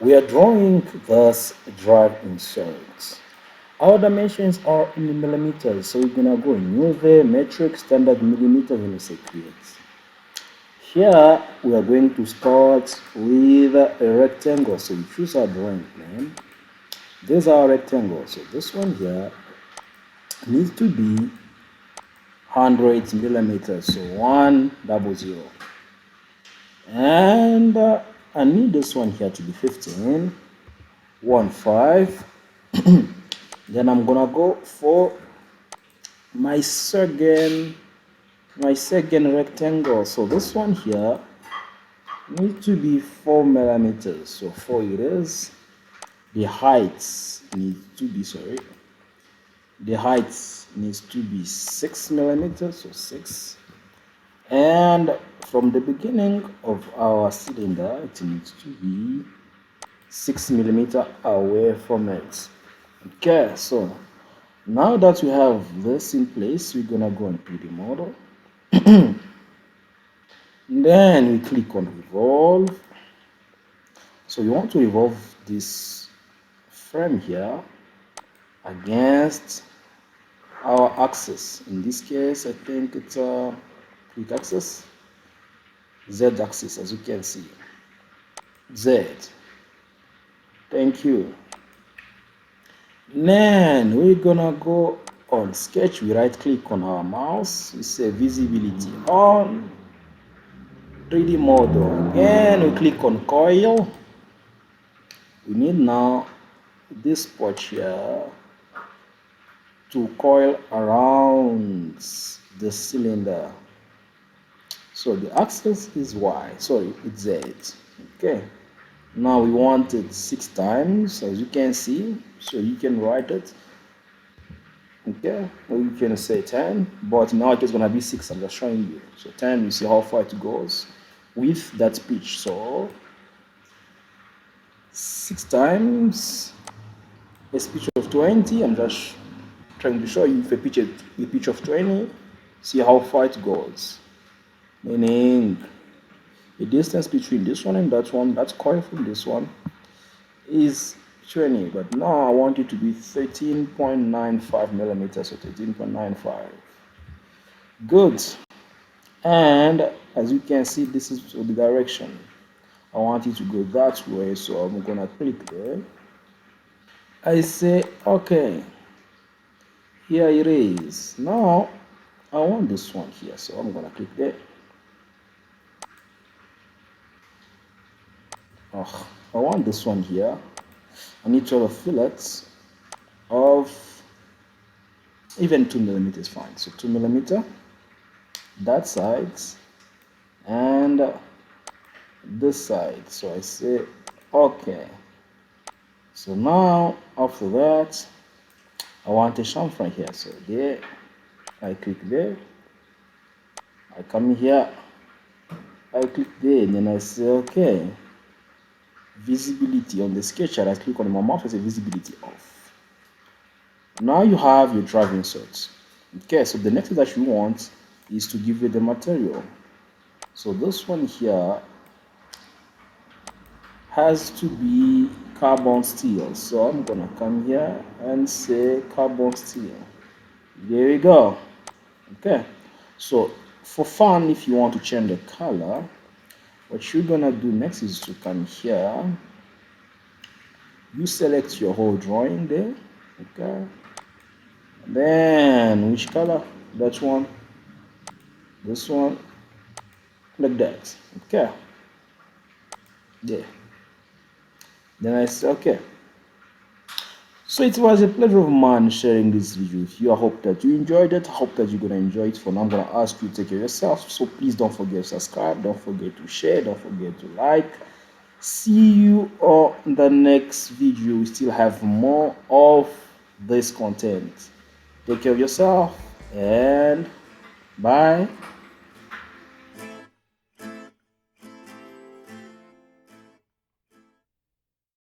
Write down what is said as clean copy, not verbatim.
We are drawing this drive insert. Our dimensions are in millimeters, so we're gonna go new there, metric, standard millimeters, and we say create. Here we are going to start with a rectangle, so we choose our drawing plane. There's our rectangle, so this one here needs to be 100 millimeters, so 100. And I need this one here to be 15, 15. Then I'm gonna go for my second rectangle. So this one here needs to be 4 millimeters. So 4 it is. The height needs to be The height needs to be 6 millimeters. So 6. And from the beginning of our cylinder, it needs to be 6 millimeters away from it. Okay, so now that we have this in place, we're gonna go and 3D model. Then we click on revolve. So you want to revolve this frame here against our axis. In this case, I think it's a quick axis, Z axis, as you can see. Z. Thank you. Then we're gonna go on sketch. We right click on our mouse. We say visibility on, 3D model. Again, we click on coil. We need now this part here to coil around the cylinder. So the axis is Y, sorry, it's Z. Okay. Now we want it 6 times, as you can see, so you can write it. Okay, or you can say 10, but now it's gonna be 6. I'm just showing you. So 10, you see how far it goes with that pitch. So 6 times a pitch of 20. I'm just trying to show you if a pitch of 20. See how far it goes. Meaning the distance between this one and that one, that's coil from this one, is 20, but now I want it to be 13.95 millimeters, so 13.95. Good. And as you can see, this is the direction. I want it to go that way, so I'm gonna click there. I say okay. Here it is. Now I want this one here, so I'm gonna click there. Oh, I want this one here. I need to have a fillet of even 2 millimeters, fine. So 2 millimeter, that side, and this side. So I say okay. So now after that, I want a chamfer here. So there, I click there. I come here, I click there, and then I say okay. Visibility on the sketch, I click on my mouse, I say visibility off. Now you have your drive insert. Okay, so the next thing that you want is to give it the material. So this one here has to be carbon steel. So I'm gonna come here and say carbon steel. There we go. Okay, so for fun, if you want to change the color, what you're gonna do next is to come here. You select your whole drawing there. Okay. Then which color? That one. This one. Like that. Okay. There. Then I say okay. So it was a pleasure of mine sharing this video with you. I hope that you enjoyed it. I hope that you're gonna enjoy it. For now, I'm gonna ask you to take care of yourself. So please don't forget to subscribe. Don't forget to share. Don't forget to like. See you on the next video. We still have more of this content. Take care of yourself and bye.